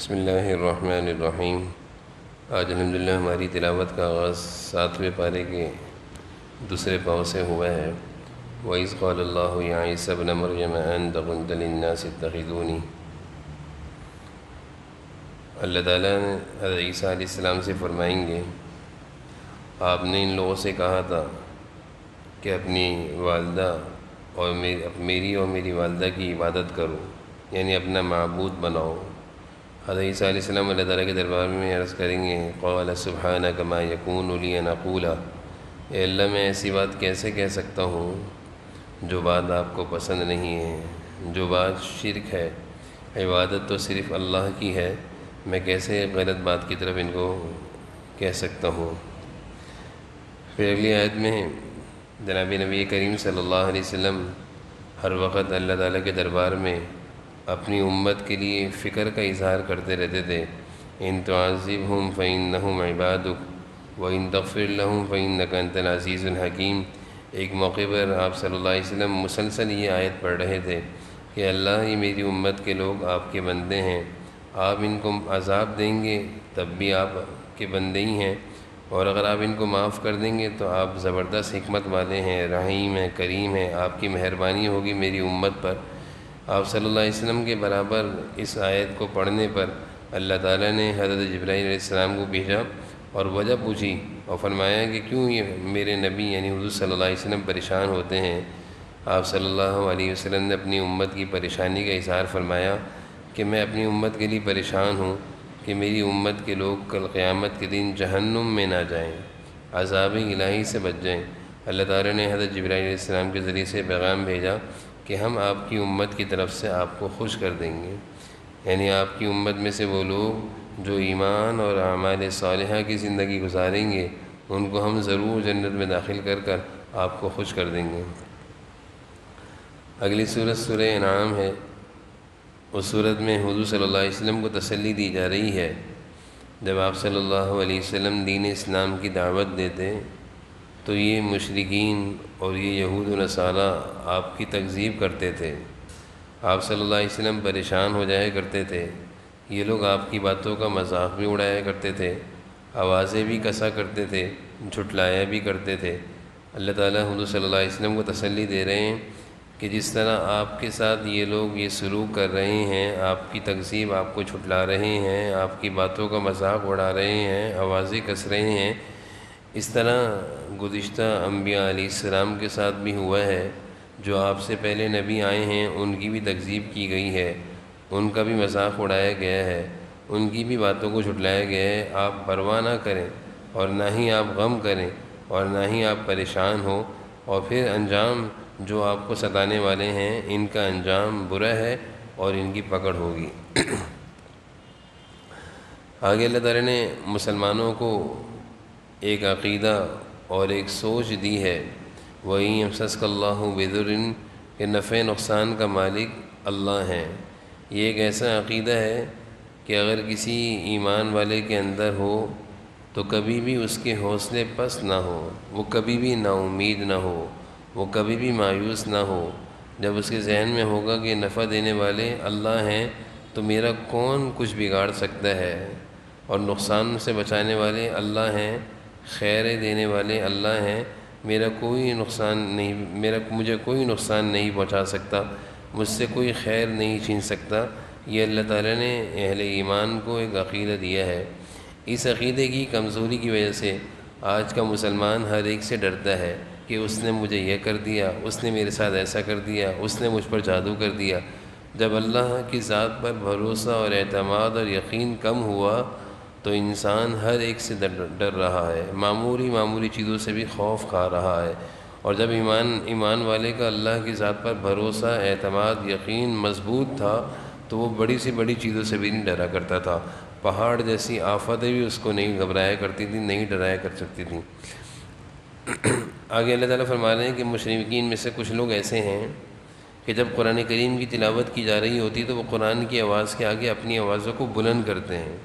بسم اللہ الرحمن الرحیم۔ آج الحمدللہ ہماری تلاوت کا آغاز 7ویں پارے کے دوسرے پاؤں سے ہوا ہے۔ وَإِذْ قَالَ اللَّهُ يَا عِيسَى ابْنَ مَرْيَمَ أَنْتَ قُلْتَ لِلنَّاسِ اتَّخِذُونِي۔ اللہ تعالیٰ نے حضرت عیسیٰ علیہ السلام سے فرمائیں گے، آپ نے ان لوگوں سے کہا تھا کہ اپنی والدہ اور میری اور میری والدہ کی عبادت کرو، یعنی اپنا معبود بناؤ۔ حضرت عیسیٰ علیہ السلام اللہ تعالیٰ کے دربار میں عرض کریں گے، قال سبحانک ما یکون لی ان اقول، اے اللہ میں ایسی بات کیسے کہہ سکتا ہوں جو بات آپ کو پسند نہیں ہے، جو بات شرک ہے۔ عبادت تو صرف اللہ کی ہے، میں کیسے غلط بات کی طرف ان کو کہہ سکتا ہوں۔ پھر اگلی آیت میں جناب نبی کریم صلی اللہ علیہ وسلم ہر وقت اللہ تعالیٰ کے دربار میں اپنی امت کے لیے فکر کا اظہار کرتے رہتے تھے۔ ان تعذبہم فإنہم عبادک وإن تغفر لہم فإنک انت العزیز الحکیم۔ ایک موقع پر آپ صلی اللہ علیہ وسلم مسلسل یہ آیت پڑھ رہے تھے کہ اللہ، یہ میری امت کے لوگ آپ کے بندے ہیں، آپ ان کو عذاب دیں گے تب بھی آپ کے بندے ہی ہیں، اور اگر آپ ان کو معاف کر دیں گے تو آپ زبردست حکمت والے ہیں، رحیم ہیں، کریم ہیں، آپ کی مہربانی ہوگی میری امت پر۔ آپ صلی اللہ علیہ وسلم کے برابر اس آیت کو پڑھنے پر اللہ تعالیٰ نے حضرت جبرائیل علیہ السلام کو بھیجا اور وجہ پوچھی اور فرمایا کہ کیوں یہ میرے نبی یعنی حضور صلی اللہ علیہ وسلم پریشان ہوتے ہیں۔ آپ صلی اللہ علیہ وسلم نے اپنی امت کی پریشانی کا اظہار فرمایا کہ میں اپنی امت کے لیے پریشان ہوں کہ میری امت کے لوگ کل قیامت کے دن جہنم میں نہ جائیں، عذاب الہی سے بچ جائیں۔ اللہ تعالیٰ نے حضرت جبرائیل علیہ السلام کے ذریعے سے پیغام بھیجا کہ ہم آپ کی امت کی طرف سے آپ کو خوش کر دیں گے، یعنی آپ کی امت میں سے وہ لوگ جو ایمان اور اعمال صالحہ کی زندگی گزاریں گے ان کو ہم ضرور جنت میں داخل کر کر آپ کو خوش کر دیں گے۔ اگلی صورت سورہ انعام ہے۔ اس صورت میں حضور صلی اللہ علیہ وسلم کو تسلی دی جا رہی ہے، جب آپ صلی اللہ علیہ وسلم دین اسلام کی دعوت دیتے تو یہ مشرکین اور یہ یہود و نصارہ آپ کی تکذیب کرتے تھے، آپ صلی اللہ علیہ وسلم پریشان ہو جایا کرتے تھے، یہ لوگ آپ کی باتوں کا مذاق بھی اڑایا کرتے تھے، آوازیں بھی کسا کرتے تھے، جھٹلایا بھی کرتے تھے۔ اللہ تعالیٰ حضور صلی اللہ علیہ وسلم کو تسلی دے رہے ہیں کہ جس طرح آپ کے ساتھ یہ لوگ یہ سلوک کر رہے ہیں، آپ کی تکذیب، آپ کو جھٹلا رہے ہیں، آپ کی باتوں کا مذاق اڑا رہے ہیں، آوازیں کس رہے ہیں، اس طرح گزشتہ انبیاء علیہ السلام کے ساتھ بھی ہوا ہے۔ جو آپ سے پہلے نبی آئے ہیں ان کی بھی تکذیب کی گئی ہے، ان کا بھی مذاق اڑایا گیا ہے، ان کی بھی باتوں کو جھٹلایا گیا ہے۔ آپ پرواہ نہ کریں اور نہ ہی آپ غم کریں اور نہ ہی آپ پریشان ہوں، اور پھر انجام جو آپ کو ستانے والے ہیں ان کا انجام برا ہے اور ان کی پکڑ ہوگی۔ آگے اللہ تعالیٰ نے مسلمانوں کو ایک عقیدہ اور ایک سوچ دی ہے، وَإِن يَمْسَسْكَ اللَّهُ بِضُرٍّ، کہ نفع نقصان کا مالک اللہ ہے۔ یہ ایک ایسا عقیدہ ہے کہ اگر کسی ایمان والے کے اندر ہو تو کبھی بھی اس کے حوصلے پست نہ ہو، وہ کبھی بھی نا امید نہ ہو، وہ کبھی بھی مایوس نہ ہو۔ جب اس کے ذہن میں ہوگا کہ نفع دینے والے اللہ ہیں تو میرا کون کچھ بگاڑ سکتا ہے، اور نقصان سے بچانے والے اللہ ہیں، خیر دینے والے اللہ ہیں، مجھے کوئی نقصان نہیں پہنچا سکتا، مجھ سے کوئی خیر نہیں چھین سکتا۔ یہ اللہ تعالیٰ نے اہل ایمان کو ایک عقیدہ دیا ہے۔ اس عقیدے کی کمزوری کی وجہ سے آج کا مسلمان ہر ایک سے ڈرتا ہے کہ اس نے مجھے یہ کر دیا، اس نے میرے ساتھ ایسا کر دیا، اس نے مجھ پر جادو کر دیا۔ جب اللہ کی ذات پر بھروسہ اور اعتماد اور یقین کم ہوا تو انسان ہر ایک سے ڈر رہا ہے، معمولی چیزوں سے بھی خوف کھا رہا ہے۔ اور جب ایمان والے کا اللہ کی ذات پر بھروسہ، اعتماد، یقین مضبوط تھا تو وہ بڑی سے بڑی چیزوں سے بھی نہیں ڈرا کرتا تھا، پہاڑ جیسی آفتیں بھی اس کو نہیں گھبرایا کرتی تھیں، نہیں ڈرایا کر سکتی تھیں۔ آگے اللہ تعالیٰ فرما رہے ہیں کہ مشرکین میں سے کچھ لوگ ایسے ہیں کہ جب قرآن کریم کی تلاوت کی جا رہی ہوتی تو وہ قرآن کی آواز کے آگے اپنی آوازوں کو بلند کرتے ہیں،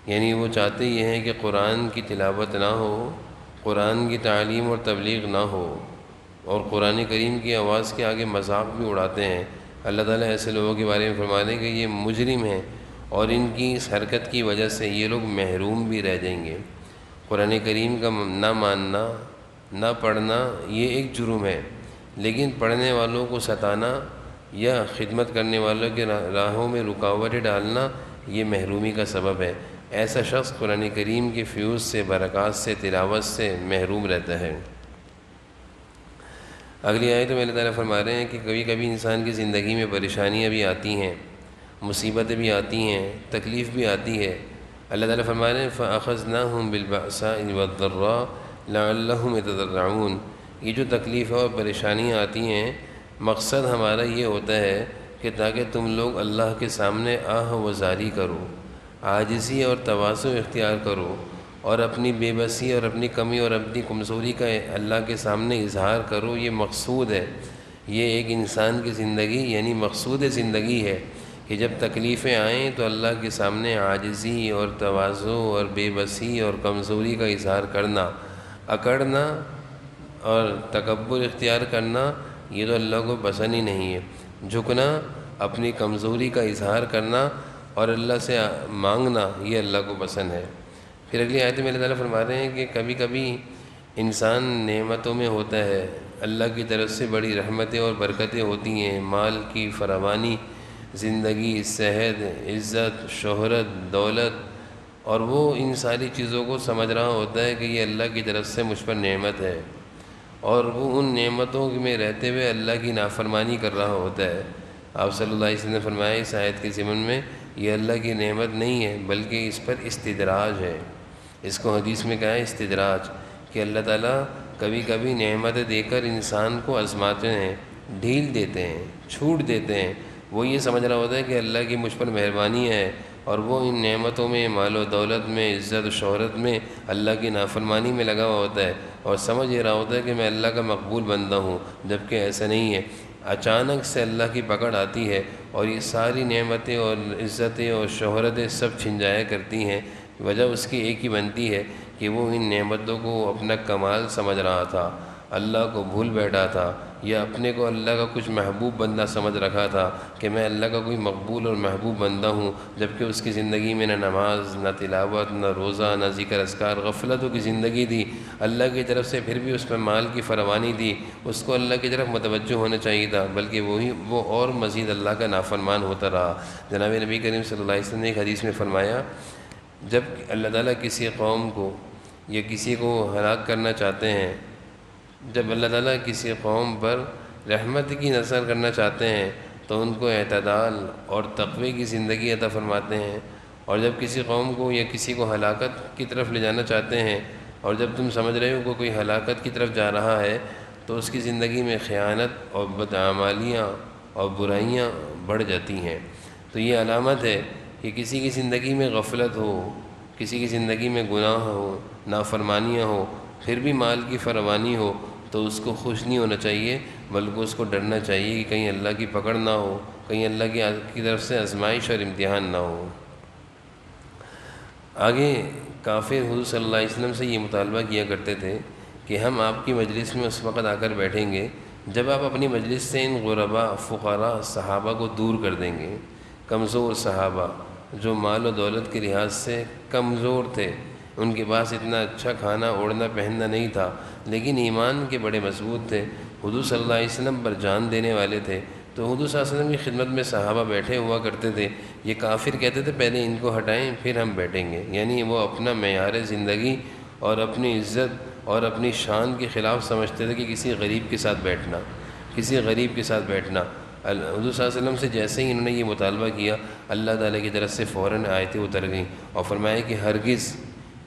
یعنی وہ چاہتے یہ ہیں کہ قرآن کی تلاوت نہ ہو، قرآن کی تعلیم اور تبلیغ نہ ہو، اور قرآن کریم کی آواز کے آگے مذاق بھی اڑاتے ہیں۔ اللہ تعالیٰ ایسے لوگوں کے بارے میں فرما دیں کہ یہ مجرم ہیں اور ان کی اس حرکت کی وجہ سے یہ لوگ محروم بھی رہ جائیں گے۔ قرآن کریم کا نہ ماننا، نہ پڑھنا یہ ایک جرم ہے، لیکن پڑھنے والوں کو ستانا یا خدمت کرنے والوں کے راہوں میں رکاوٹیں ڈالنا یہ محرومی کا سبب ہے۔ ایسا شخص قرآن کریم کے فیوز سے، برکات سے، تلاوت سے محروم رہتا ہے۔ اگلی آیت میں اللہ تعالیٰ فرما رہے ہیں کہ کبھی کبھی انسان کی زندگی میں پریشانیاں بھی آتی ہیں، مصیبتیں بھی آتی ہیں، تکلیف بھی آتی ہے۔ اللہ تعالیٰ فرما رہے ہیں فَأَخَذْنَاهُمْ بِالْبَأْسَاءِ وَالضَّرَّاءِ لَعَلَّهُمْ يَتَضَرَّعُونَ۔ یہ جو تکلیفیں اور پریشانیاں آتی ہیں، مقصد ہمارا یہ ہوتا ہے کہ تاکہ تم لوگ اللہ کے سامنے آہ و زاری کرو، عاجزی اور تواضع اختیار کرو، اور اپنی بے بسی اور اپنی کمی اور اپنی کمزوری کا اللہ کے سامنے اظہار کرو۔ یہ مقصود ہے، یہ ایک انسان کی زندگی یعنی مقصود زندگی ہے کہ جب تکلیفیں آئیں تو اللہ کے سامنے عاجزی اور تواضع اور بے بسی اور کمزوری کا اظہار کرنا، اکڑنا اور تکبر اختیار کرنا یہ تو اللہ کو پسند ہی نہیں ہے۔ جھکنا، اپنی کمزوری کا اظہار کرنا اور اللہ سے مانگنا یہ اللہ کو پسند ہے۔ پھر اگلی آیت میں اللہ تعالیٰ فرما رہے ہیں کہ کبھی کبھی انسان نعمتوں میں ہوتا ہے، اللہ کی طرف سے بڑی رحمتیں اور برکتیں ہوتی ہیں، مال کی فراوانی، زندگی، صحت، عزت، شہرت، دولت، اور وہ ان ساری چیزوں کو سمجھ رہا ہوتا ہے کہ یہ اللہ کی طرف سے مجھ پر نعمت ہے، اور وہ ان نعمتوں میں رہتے ہوئے اللہ کی نافرمانی کر رہا ہوتا ہے۔ آپ صلی اللہ علیہ وسلم نے فرمایا اس آیت کے ضمن میں یہ اللہ کی نعمت نہیں ہے بلکہ اس پر استدراج ہے۔ اس کو حدیث میں کہا ہے استدراج، کہ اللہ تعالیٰ کبھی کبھی نعمتیں دے کر انسان کو آزماتے ہیں، ڈھیل دیتے ہیں، چھوٹ دیتے ہیں۔ وہ یہ سمجھ رہا ہوتا ہے کہ اللہ کی مجھ پر مہربانی ہے، اور وہ ان نعمتوں میں، مال و دولت میں، عزت و شہرت میں اللہ کی نافرمانی میں لگا ہوا ہوتا ہے، اور سمجھ یہ رہا ہوتا ہے کہ میں اللہ کا مقبول بندہ ہوں، جبکہ ایسا نہیں ہے۔ اچانک سے اللہ کی پکڑ آتی ہے اور یہ ساری نعمتیں اور عزتیں اور شہرتیں سب چھن جایا کرتی ہیں۔ وجہ اس کی ایک ہی بنتی ہے کہ وہ ان نعمتوں کو اپنا کمال سمجھ رہا تھا، اللہ کو بھول بیٹھا تھا، یا اپنے کو اللہ کا کچھ محبوب بندہ سمجھ رکھا تھا کہ میں اللہ کا کوئی مقبول اور محبوب بندہ ہوں، جبکہ اس کی زندگی میں نہ نماز، نہ تلاوت، نہ روزہ، نہ ذکر اذکار، غفلتوں کی زندگی تھی۔ اللہ کی طرف سے پھر بھی اس میں مال کی فراوانی تھی، اس کو اللہ کی طرف متوجہ ہونا چاہیے تھا، بلکہ وہ اور مزید اللہ کا نافرمان ہوتا رہا۔ جناب نبی کریم صلی اللہ علیہ وسلم نے ایک حدیث میں فرمایا، جب اللہ تعالیٰ کسی قوم کو یا کسی کو ہلاک کرنا چاہتے ہیں، جب اللہ تعالیٰ کسی قوم پر رحمت کی نثر کرنا چاہتے ہیں تو ان کو اعتدال اور تقوی کی زندگی عطا فرماتے ہیں، اور جب کسی قوم کو یا کسی کو ہلاکت کی طرف لے جانا چاہتے ہیں، اور جب تم سمجھ رہے ہو کہ کوئی ہلاکت کی طرف جا رہا ہے تو اس کی زندگی میں خیانت اور بدعمالیاں اور برائیاں بڑھ جاتی ہیں۔ تو یہ علامت ہے کہ کسی کی زندگی میں غفلت ہو، کسی کی زندگی میں گناہ ہو، نافرمانیاں ہو، پھر بھی مال کی فراوانی ہو، تو اس کو خوش نہیں ہونا چاہیے، بلکہ اس کو ڈرنا چاہیے کہ کہیں اللہ کی پکڑ نہ ہو، کہیں اللہ کی طرف سے آزمائش اور امتحان نہ ہو۔ آگے کافر حضور صلی اللہ علیہ وسلم سے یہ مطالبہ کیا کرتے تھے کہ ہم آپ کی مجلس میں اس وقت آ کر بیٹھیں گے جب آپ اپنی مجلس سے ان غربا، فقراء صحابہ کو دور کر دیں گے۔ کمزور صحابہ جو مال و دولت کے لحاظ سے کمزور تھے، ان کے پاس اتنا اچھا کھانا اوڑھنا پہننا نہیں تھا، لیکن ایمان کے بڑے مضبوط تھے، حضور صلی اللہ علیہ وسلم پر جان دینے والے تھے، تو حضور صلی اللہ علیہ وسلم کی خدمت میں صحابہ بیٹھے ہوا کرتے تھے۔ یہ کافر کہتے تھے پہلے ان کو ہٹائیں پھر ہم بیٹھیں گے، یعنی وہ اپنا معیار زندگی اور اپنی عزت اور اپنی شان کے خلاف سمجھتے تھے کہ کسی غریب کے ساتھ بیٹھنا، کسی غریب کے ساتھ بیٹھنا۔ حضور صلی اللہ علیہ وسلم سے جیسے ہی انہوں نے یہ مطالبہ کیا، اللہ تعالیٰ کی طرف سے فوراً آیتیں اتر گئیں اور فرمایا کہ ہرگز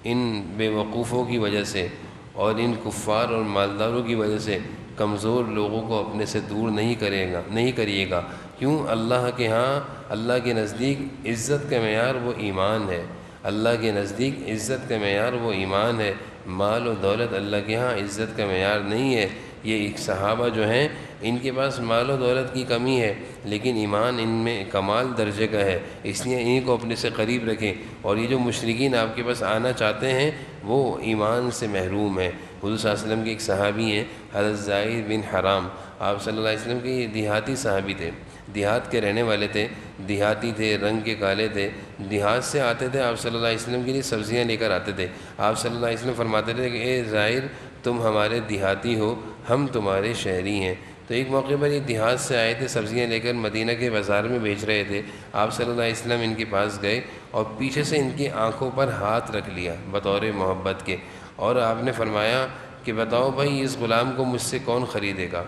ان بے وقوفوں کی وجہ سے اور ان کفار اور مالداروں کی وجہ سے کمزور لوگوں کو اپنے سے دور نہیں کریے گا۔ کیوں؟ اللہ کے ہاں، اللہ کے نزدیک عزت کا معیار وہ ایمان ہے، اللہ کے نزدیک عزت کا معیار وہ ایمان ہے، مال و دولت اللہ کے ہاں عزت کا معیار نہیں ہے۔ یہ ایک صحابہ جو ہیں ان کے پاس مال و دولت کی کمی ہے، لیکن ایمان ان میں کمال درجے کا ہے، اس لیے انہیں کو اپنے سے قریب رکھیں۔ اور یہ جو مشرکین آپ کے پاس آنا چاہتے ہیں وہ ایمان سے محروم ہیں۔ حضور صلی اللہ علیہ وسلم کے ایک صحابی ہیں حضرت زید بن حرام، آپ صلی اللہ علیہ وسلم کے دیہاتی صحابی تھے، دیہات کے رہنے والے تھے، دیہاتی تھے، رنگ کے کالے تھے، دیہات سے آتے تھے، آپ صلی اللہ علیہ وسلم کے لیے سبزیاں لے کر آتے تھے۔ آپ صلی اللہ علیہ وسلم فرماتے تھے کہ اے زائر، تم ہمارے دیہاتی ہو، ہم تمہارے شہری ہیں۔ تو ایک موقع پر یہ دیہات سے آئے تھے، سبزیاں لے کر مدینہ کے بازار میں بیچ رہے تھے۔ آپ صلی اللہ علیہ وسلم ان کے پاس گئے اور پیچھے سے ان کی آنکھوں پر ہاتھ رکھ لیا بطور محبت کے، اور آپ نے فرمایا کہ بتاؤ بھائی اس غلام کو مجھ سے کون خریدے گا؟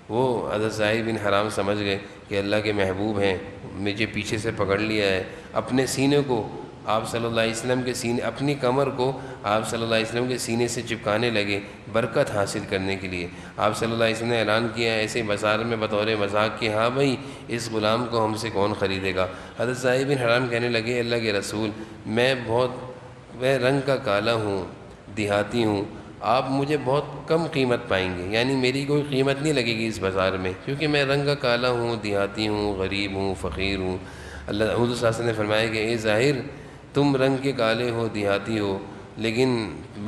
وہ حضرت زاہد بن حرام سمجھ گئے کہ اللہ کے محبوب ہیں، مجھے پیچھے سے پکڑ لیا ہے، اپنے سینے کو آپ صلی اللہ علیہ وسلم کے سینے، اپنی کمر کو آپ صلی اللہ علیہ وسلم کے سینے سے چپکانے لگے برکت حاصل کرنے کے لیے۔ آپ صلی اللہ علیہ وسلم نے اعلان کیا ایسے بازار میں بطور مذاق کہ ہاں بھائی اس غلام کو ہم سے کون خریدے گا؟ حضرت زاہد بن حرام کہنے لگے اللہ کے رسول، میں رنگ کا کالا ہوں، دیہاتی ہوں، آپ مجھے بہت کم قیمت پائیں گے، یعنی میری کوئی قیمت نہیں لگے گی اس بازار میں، کیونکہ میں رنگ کا کالا ہوں، دیہاتی ہوں، غریب ہوں، فقیر ہوں۔ اللہ حضور صلی اللہ علیہ وسلم نے فرمایا کہ اے ظاہر، تم رنگ کے کالے ہو، دیہاتی ہو، لیکن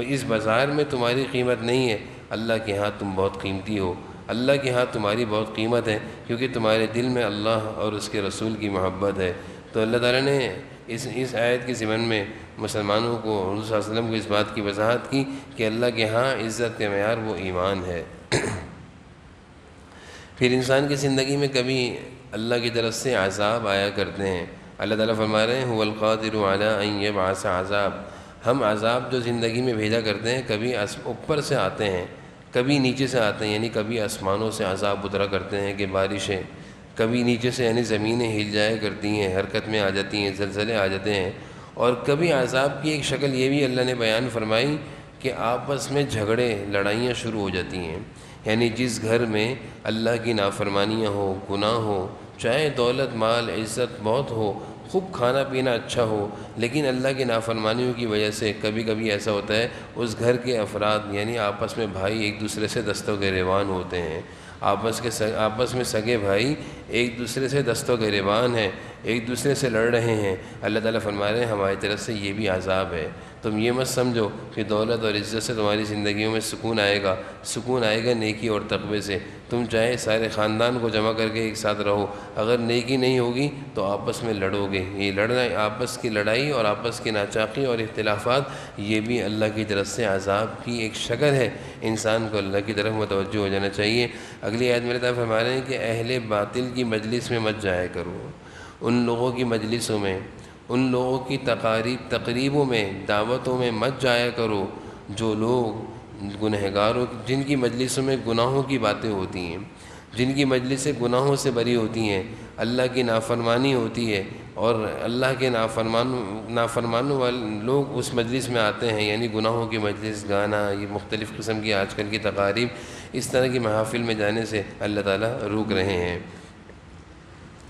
اس بازار میں تمہاری قیمت نہیں ہے، اللہ کے ہاں تم بہت قیمتی ہو، اللہ کے ہاں تمہاری بہت قیمت ہے، کیونکہ تمہارے دل میں اللہ اور اس کے رسول کی محبت ہے۔ تو اللہ تعالیٰ نے اس آیت کے ضمن میں مسلمانوں کو، حضور صلی اللہ علیہ وسلم کو اس بات کی وضاحت کی کہ اللہ کے ہاں عزت کے معیار وہ ایمان ہے۔ پھر انسان کی زندگی میں کبھی اللہ کی طرف سے عذاب آیا کرتے ہیں۔ اللہ تعالیٰ فرما رہے ہیں هو القادر علی ان یبعث عذاب، ہم عذاب جو زندگی میں بھیجا کرتے ہیں کبھی اوپر سے آتے ہیں، کبھی نیچے سے آتے ہیں، یعنی کبھی آسمانوں سے عذاب اترا کرتے ہیں کہ بارشیں، کبھی نیچے سے یعنی زمینیں ہل جایا کرتی ہیں، حرکت میں آ جاتی ہیں، زلزلے آ جاتے ہیں، اور کبھی عذاب کی ایک شکل یہ بھی اللہ نے بیان فرمائی کہ آپس میں جھگڑے، لڑائیاں شروع ہو جاتی ہیں۔ یعنی جس گھر میں اللہ کی نافرمانیاں ہو، گناہ ہو، چاہے دولت مال عزت بہت ہو، خوب کھانا پینا اچھا ہو، لیکن اللہ کی نافرمانیوں کی وجہ سے کبھی کبھی ایسا ہوتا ہے اس گھر کے افراد یعنی آپس میں بھائی ایک دوسرے سے دست و گریبان ہوتے ہیں، آپس میں سگے بھائی ایک دوسرے سے دست و گریبان ہیں، ایک دوسرے سے لڑ رہے ہیں۔ اللہ تعالیٰ فرما رہے ہیں ہماری طرف سے یہ بھی عذاب ہے۔ تم یہ مت سمجھو کہ دولت اور عزت سے تمہاری زندگیوں میں سکون آئے گا نیکی اور تقوی سے۔ تم چاہے سارے خاندان کو جمع کر کے ایک ساتھ رہو، اگر نیکی نہیں ہوگی تو آپس میں لڑو گے۔ یہ لڑنا، آپس کی لڑائی اور آپس کی ناچاقی اور اختلافات، یہ بھی اللہ کی طرف سے عذاب کی ایک شکل ہے۔ انسان کو اللہ کی طرف متوجہ ہو جانا چاہیے۔ اگلی آیت میں اللہ فرما رہے ہیں کہ اہل باطل کی مجلس میں مت جایا کرو، ان لوگوں کی مجلسوں میں، ان لوگوں کی تقریبوں میں، دعوتوں میں مت جایا کرو جو لوگ گنہگاروں، جن کی مجلسوں میں گناہوں کی باتیں ہوتی ہیں، جن کی مجلسیں گناہوں سے بری ہوتی ہیں، اللہ کی نافرمانی ہوتی ہے، اور اللہ کے نافرمانوں والے لوگ اس مجلس میں آتے ہیں، یعنی گناہوں کی مجلس، گانا، یہ مختلف قسم کی آج کل کی تقاریب، اس طرح کی محافل میں جانے سے اللہ تعالیٰ روک رہے ہیں۔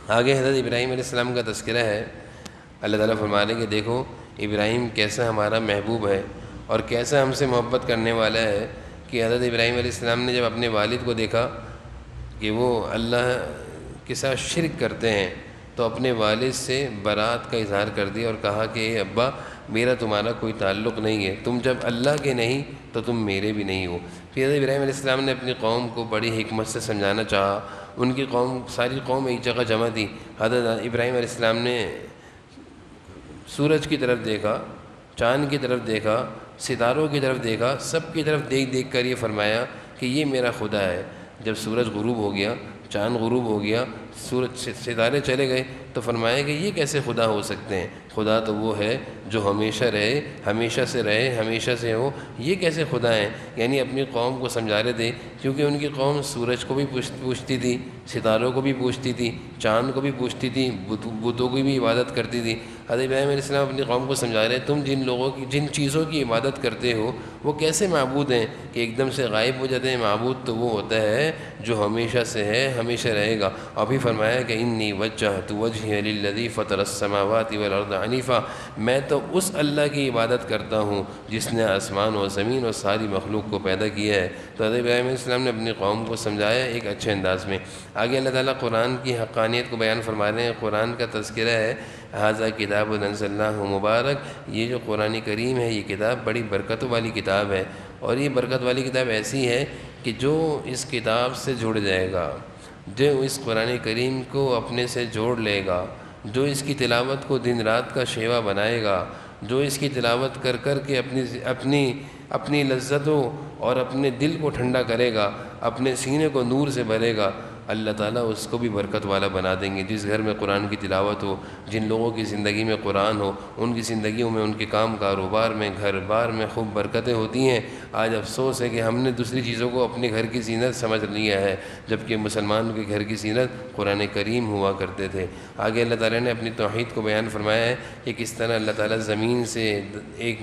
آگے حضرت ابراہیم علیہ السلام کا تذکرہ ہے۔ اللہ تعالیٰ فرما رہے ہیں کہ دیکھو ابراہیم کیسا ہمارا محبوب ہے اور کیسا ہم سے محبت کرنے والا ہے، کہ حضرت ابراہیم علیہ السلام نے جب اپنے والد کو دیکھا کہ وہ اللہ کے ساتھ شرک کرتے ہیں تو اپنے والد سے برات کا اظہار کر دیا اور کہا کہ اے ابا، میرا تمہارا کوئی تعلق نہیں ہے، تم جب اللہ کے نہیں تو تم میرے بھی نہیں ہو۔ پھر حضرت ابراہیم علیہ السلام نے اپنی قوم کو بڑی حکمت سے سمجھانا چاہا۔ ان کی ساری قوم ایک جگہ جمع تھی۔ حضرت ابراہیم علیہ السلام نے سورج کی طرف دیکھا، چاند کی طرف دیکھا، ستاروں کی طرف دیکھا، سب کی طرف دیکھ کر یہ فرمایا کہ یہ میرا خدا ہے۔ جب سورج غروب ہو گیا، چاند غروب ہو گیا، ستارے چلے گئے، تو فرمایا کہ یہ کیسے خدا ہو سکتے ہیں؟ خدا تو وہ ہے جو ہمیشہ رہے، ہمیشہ سے رہے، ہمیشہ سے ہو، یہ کیسے خدا ہیں؟ یعنی اپنی قوم کو سمجھا رہے تھے، کیونکہ ان کی قوم سورج کو بھی پوجتی تھی، ستاروں کو بھی پوجتی تھی، چاند کو بھی پوجتی تھی، بتوں کی بھی عبادت کرتی تھی۔ حضرت ابراہیم علیہ السلام اپنی قوم کو سمجھا رہے ہیں تم جن چیزوں کی عبادت کرتے ہو وہ کیسے معبود ہیں کہ ایک دم سے غائب ہو جاتے ہیں؟ معبود تو وہ ہوتا ہے جو ہمیشہ سے ہے، ہمیشہ رہے گا۔ اور بھی فرمایا کہ انی وجہت وجہی للذی فطر السماوات والارض حنیفا، میں تو اس اللہ کی عبادت کرتا ہوں جس نے آسمان و زمین اور ساری مخلوق کو پیدا کیا ہے۔ تو حضرت ابراہیم علیہ السلام نے اپنی قوم کو سمجھایا ایک اچھے انداز میں۔ آگے اللہ تعالیٰ قرآن کی حقانیت کو بیان فرما رہے ہیں۔ قرآن کا تذکرہ ہے ھذا کتاب انزلناہ مبارک، یہ جو قرآن کریم ہے یہ کتاب بڑی برکتوں والی کتاب ہے، اور یہ برکت والی کتاب ایسی ہے کہ جو اس کتاب سے جڑ جائے گا، جو اس قرآن کریم کو اپنے سے جوڑ لے گا، جو اس کی تلاوت کو دن رات کا شیوا بنائے گا، جو اس کی تلاوت کر کر کے اپنی لذتوں اور اپنے دل کو ٹھنڈا کرے گا، اپنے سینے کو نور سے بھرے گا، اللہ تعالیٰ اس کو بھی برکت والا بنا دیں گے۔ جس گھر میں قرآن کی تلاوت ہو، جن لوگوں کی زندگی میں قرآن ہو، ان کی زندگیوں میں، ان کے کام کاروبار میں، گھر بار میں خوب برکتیں ہوتی ہیں۔ آج افسوس ہے کہ ہم نے دوسری چیزوں کو اپنے گھر کی زینت سمجھ لیا ہے، جبکہ مسلمان کے گھر کی زینت قرآن کریم ہوا کرتے تھے۔ آگے اللہ تعالیٰ نے اپنی توحید کو بیان فرمایا ہے کہ کس طرح اللہ تعالیٰ زمین سے ایک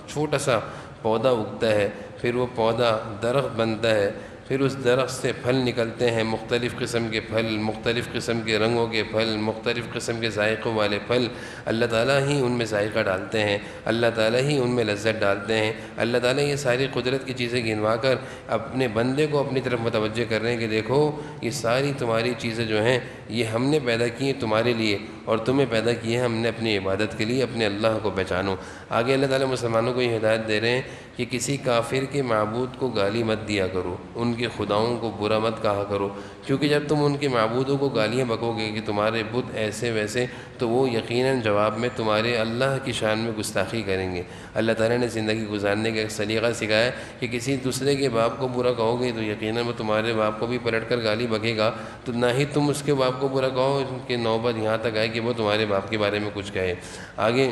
چھوٹا سا پودا اگتا ہے، پھر وہ پودا درخت بنتا ہے، پھر اس درخت سے پھل نکلتے ہیں، مختلف قسم کے پھل، مختلف قسم کے رنگوں کے پھل، مختلف قسم کے ذائقوں والے پھل۔ اللہ تعالیٰ ہی ان میں ذائقہ ڈالتے ہیں، اللہ تعالیٰ ہی ان میں لذت ڈالتے ہیں۔ اللہ تعالیٰ یہ ساری قدرت کی چیزیں گنوا کر اپنے بندے کو اپنی طرف متوجہ کر رہے ہیں کہ دیکھو یہ ساری تمہاری چیزیں جو ہیں یہ ہم نے پیدا کی ہیں تمہارے لیے، اور تمہیں پیدا کیے ہیں ہم نے اپنی عبادت کے لیے، اپنے اللہ کو پہچانو۔ آگے اللہ تعالیٰ مسلمانوں کو یہ ہدایت دے رہے ہیں کہ کسی کافر کے معبود کو گالی مت دیا کرو، ان کے خداؤں کو برا مت کہا کرو، کیونکہ جب تم ان کے معبودوں کو گالیاں بکو گے کہ تمہارے بت ایسے ویسے، تو وہ یقیناً جواب میں تمہارے اللہ کی شان میں گستاخی کریں گے۔ اللہ تعالیٰ نے زندگی گزارنے کا ایک سلیقہ سکھایا کہ کسی دوسرے کے باپ کو برا کہو گے تو یقیناً وہ تمہارے باپ کو بھی پلٹ کر گالی بکے گا، تو نہ ہی تم اس کے باپ کو برا کہو کہ نوبت یہاں تک آئے کہ وہ تمہارے باپ کے بارے میں کچھ کہے۔ آگے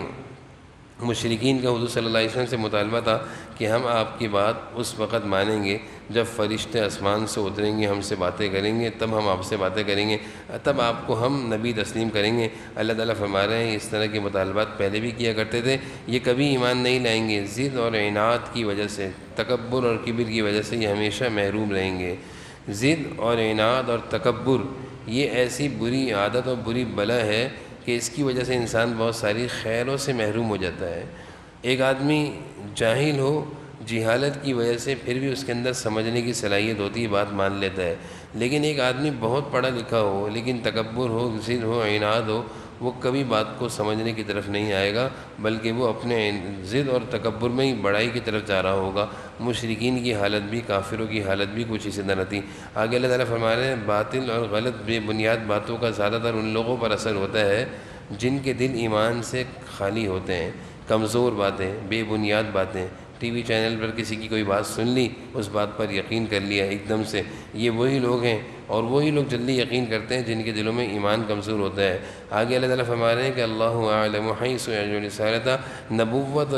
مشرکین کا حضور صلی اللہ علیہ وسلم سے مطالبہ تھا کہ ہم آپ کی بات اس وقت مانیں گے جب فرشتے آسمان سے اتریں گے، ہم سے باتیں کریں گے، تب ہم آپ سے باتیں کریں گے، تب آپ کو ہم نبی تسلیم کریں گے۔ اللہ تعالیٰ فرما رہے ہیں اس طرح کے مطالبات پہلے بھی کیا کرتے تھے، یہ کبھی ایمان نہیں لائیں گے، ضد اور عناد کی وجہ سے، تکبر اور کبر کی وجہ سے یہ ہمیشہ محروم رہیں گے۔ ضد اور عناد اور تکبر یہ ایسی بری عادت اور بری بلا ہے کہ اس کی وجہ سے انسان بہت ساری خیروں سے محروم ہو جاتا ہے۔ ایک آدمی جاہل ہو، جہالت کی وجہ سے پھر بھی اس کے اندر سمجھنے کی صلاحیت ہوتی ہے، بات مان لیتا ہے، لیکن ایک آدمی بہت پڑھا لکھا ہو لیکن تکبر ہو، ضد ہو، عناد ہو، وہ کبھی بات کو سمجھنے کی طرف نہیں آئے گا، بلکہ وہ اپنے ضد اور تکبر میں ہی بڑائی کی طرف جا رہا ہوگا۔ مشرکین کی حالت بھی، کافروں کی حالت بھی کچھ اسی طرح تھی۔ آگے اللہ تعالیٰ فرما رہے ہیں باطل اور غلط بے بنیاد باتوں کا زیادہ تر ان لوگوں پر اثر ہوتا ہے جن کے دل ایمان سے خالی ہوتے ہیں۔ کمزور باتیں، بے بنیاد باتیں، ٹی وی چینل پر کسی کی کوئی بات سن لی، اس بات پر یقین کر لیا ایک دم سے، یہ وہی لوگ ہیں اور وہی لوگ جلدی یقین کرتے ہیں جن کے دلوں میں ایمان کمزور ہوتا ہے۔ آگے اللہ تعالیٰ فرما رہے ہیں کہ اللہ اعلم حیث یجعل رسالتہ، نبوت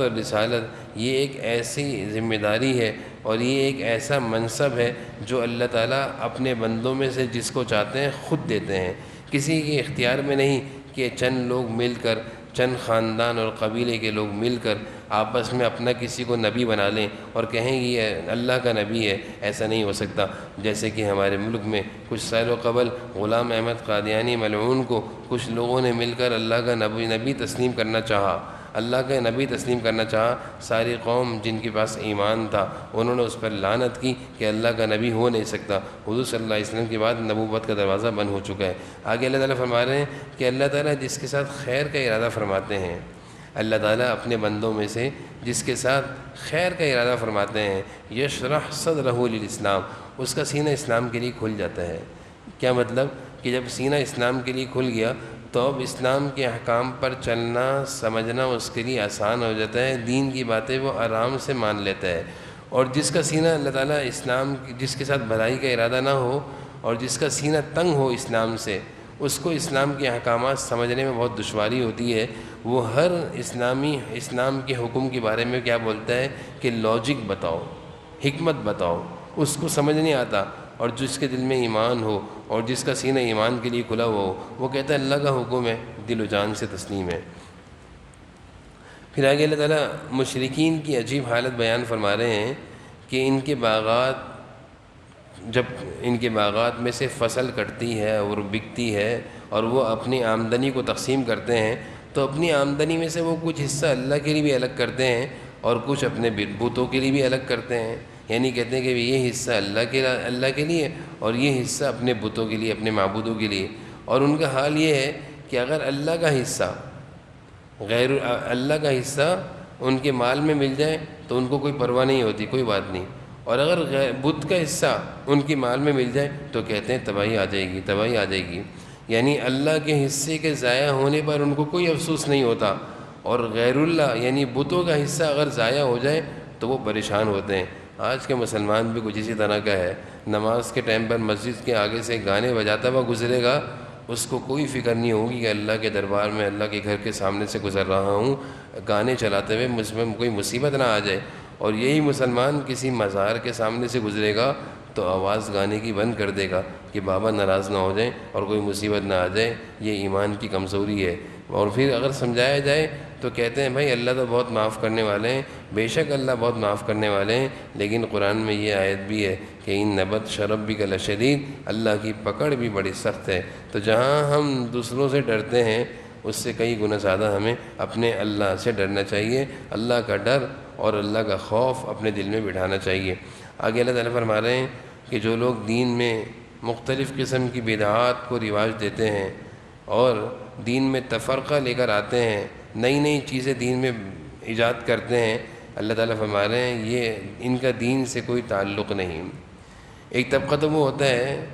اور رسالت یہ ایک ایسی ذمہ داری ہے اور یہ ایک ایسا منصب ہے جو اللہ تعالیٰ اپنے بندوں میں سے جس کو چاہتے ہیں خود دیتے ہیں، کسی کے اختیار میں نہیں کہ چند لوگ مل کر، چند خاندان اور قبیلے کے لوگ مل کر آپس میں اپنا کسی کو نبی بنا لیں اور کہیں یہ اللہ کا نبی ہے، ایسا نہیں ہو سکتا۔ جیسے کہ ہمارے ملک میں کچھ سال و قبل غلام احمد قادیانی ملعون کو کچھ لوگوں نے مل کر اللہ کا نبی تسلیم کرنا چاہا، اللہ کا نبی تسلیم کرنا چاہا۔ ساری قوم جن کے پاس ایمان تھا انہوں نے اس پر لعنت کی کہ اللہ کا نبی ہو نہیں سکتا۔ حضور صلی اللہ علیہ وسلم کے بعد نبوت کا دروازہ بند ہو چکا ہے۔ آگے اللہ تعالیٰ فرما رہے ہیں کہ اللہ تعالیٰ جس کے ساتھ خیر کا ارادہ فرماتے ہیں، اللہ تعالیٰ اپنے بندوں میں سے جس کے ساتھ خیر کا ارادہ فرماتے ہیں، یشرح صدرہ للاسلام، اس کا سینہ اسلام کے لیے کھل جاتا ہے۔ کیا مطلب کہ جب سینہ اسلام کے لیے کھل گیا تو اب اسلام کے احکام پر چلنا سمجھنا اس کے لیے آسان ہو جاتا ہے، دین کی باتیں وہ آرام سے مان لیتا ہے۔ اور جس کا سینہ اللہ تعالیٰ اسلام، جس کے ساتھ بھلائی کا ارادہ نہ ہو اور جس کا سینہ تنگ ہو اسلام سے، اس کو اسلام کے احکامات سمجھنے میں بہت دشواری ہوتی ہے۔ وہ ہر اسلام کے حکم کے بارے میں کیا بولتا ہے کہ لاجک بتاؤ، حکمت بتاؤ، اس کو سمجھ نہیں آتا۔ اور جس کے دل میں ایمان ہو اور جس کا سینہ ایمان کے لیے کھلا ہوا ہو، وہ کہتا ہے اللہ کا حکم ہے، دل و جان سے تسلیم ہے۔ پھر آگے اللہ تعالیٰ مشرکین کی عجیب حالت بیان فرما رہے ہیں کہ جب ان کے باغات میں سے فصل کٹتی ہے اور بکتی ہے اور وہ اپنی آمدنی کو تقسیم کرتے ہیں تو اپنی آمدنی میں سے وہ کچھ حصہ اللہ کے لیے بھی الگ کرتے ہیں اور کچھ اپنے بتوں کے لیے بھی الگ کرتے ہیں، یعنی کہتے ہیں کہ یہ حصہ اللہ کے لیے اور یہ حصہ اپنے بتوں کے لیے، اپنے معبودوں کے لیے۔ اور ان کا حال یہ ہے کہ اگر اللہ کا حصہ اللہ کا حصہ ان کے مال میں مل جائے تو ان کو کوئی پرواہ نہیں ہوتی، کوئی بات نہیں، اور اگر بت کا حصہ ان کی مال میں مل جائے تو کہتے ہیں تباہی آ جائے گی، تباہی آ جائے گی۔ یعنی اللہ کے حصے کے ضائع ہونے پر ان کو کوئی افسوس نہیں ہوتا، اور غیر اللہ یعنی بتوں کا حصہ اگر ضائع ہو جائے تو وہ پریشان ہوتے ہیں۔ آج کے مسلمان بھی کچھ اسی طرح کا ہے، نماز کے ٹائم پر مسجد کے آگے سے گانے بجاتا ہوا گزرے گا، اس کو کوئی فکر نہیں ہوگی کہ اللہ کے دربار میں، اللہ کے گھر کے سامنے سے گزر رہا ہوں، گانے چلاتے ہوئے مجھ میں کوئی مصیبت نہ آ جائے۔ اور یہی مسلمان کسی مزار کے سامنے سے گزرے گا تو آواز گانے کی بند کر دے گا کہ بابا ناراض نہ ہو جائیں اور کوئی مصیبت نہ آ جائے، یہ ایمان کی کمزوری ہے۔ اور پھر اگر سمجھایا جائے تو کہتے ہیں بھائی اللہ تو بہت معاف کرنے والے ہیں، بے شک اللہ بہت معاف کرنے والے ہیں، لیکن قرآن میں یہ آیت بھی ہے کہ ان نبت شربک لشدید، اللہ کی پکڑ بھی بڑی سخت ہے۔ تو جہاں ہم دوسروں سے ڈرتے ہیں اس سے کئی گنا زیادہ ہمیں اپنے اللہ سے ڈرنا چاہیے، اللہ کا ڈر اور اللہ کا خوف اپنے دل میں بٹھانا چاہیے۔ آگے اللہ تعالیٰ فرما رہے ہیں کہ جو لوگ دین میں مختلف قسم کی بدعات کو رواج دیتے ہیں اور دین میں تفرقہ لے کر آتے ہیں، نئی نئی چیزیں دین میں ایجاد کرتے ہیں، اللہ تعالیٰ فرما رہے ہیں یہ ان کا دین سے کوئی تعلق نہیں۔ ایک طبقہ تو وہ ہوتا ہے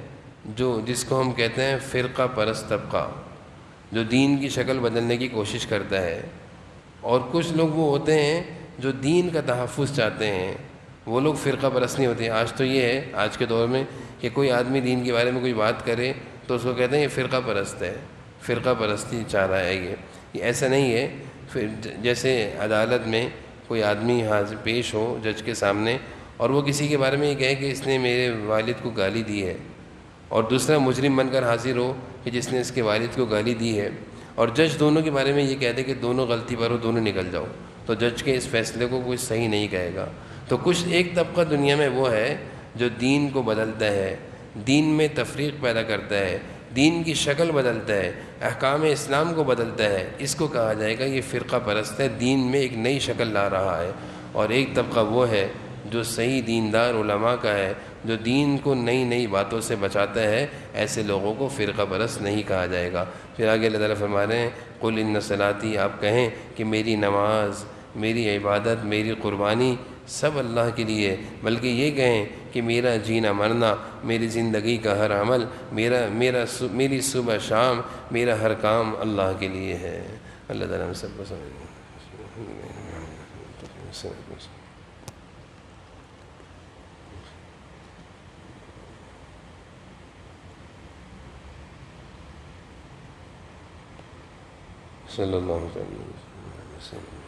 جس کو ہم کہتے ہیں فرقہ پرست طبقہ، جو دین کی شکل بدلنے کی کوشش کرتا ہے، اور کچھ لوگ وہ ہوتے ہیں جو دین کا تحفظ چاہتے ہیں، وہ لوگ فرقہ پرست نہیں ہوتے۔ آج تو یہ ہے آج کے دور میں کہ کوئی آدمی دین کے بارے میں کوئی بات کرے تو اس کو کہتے ہیں یہ فرقہ پرست ہے، فرقہ پرستی چاہ رہا ہے یہ ایسا نہیں ہے۔ پھر جیسے عدالت میں کوئی آدمی حاضر پیش ہو جج کے سامنے اور وہ کسی کے بارے میں یہ کہے کہ اس نے میرے والد کو گالی دی ہے، اور دوسرا مجرم بن کر حاضر ہو کہ جس نے اس کے والد کو گالی دی ہے، اور جج دونوں کے بارے میں یہ کہہ دے کہ دونوں غلطی پر ہو، دونوں نکل جاؤ، تو جج کے اس فیصلے کو کوئی صحیح نہیں کہے گا۔ تو کچھ ایک طبقہ دنیا میں وہ ہے جو دین کو بدلتا ہے، دین میں تفریق پیدا کرتا ہے، دین کی شکل بدلتا ہے، احکام اسلام کو بدلتا ہے، اس کو کہا جائے گا یہ فرقہ پرست ہے، دین میں ایک نئی شکل لا رہا ہے۔ اور ایک طبقہ وہ ہے جو صحیح دیندار علماء کا ہے، جو دین کو نئی نئی باتوں سے بچاتا ہے، ایسے لوگوں کو فرقہ پرست نہیں کہا جائے گا۔ پھر آگے اللہ تعالیٰ فرما رہے ہیں قل ان صلاتی، آپ کہیں کہ میری نماز، میری عبادت، میری قربانی سب اللہ کے لیے، بلکہ یہ کہیں کہ میرا جینا مرنا، میری زندگی کا ہر عمل، میری صبح شام، میرا ہر کام اللہ کے لیے ہے۔ اللہ تعالیٰ ہم سب کو صلی اللہ علیہ وسلم۔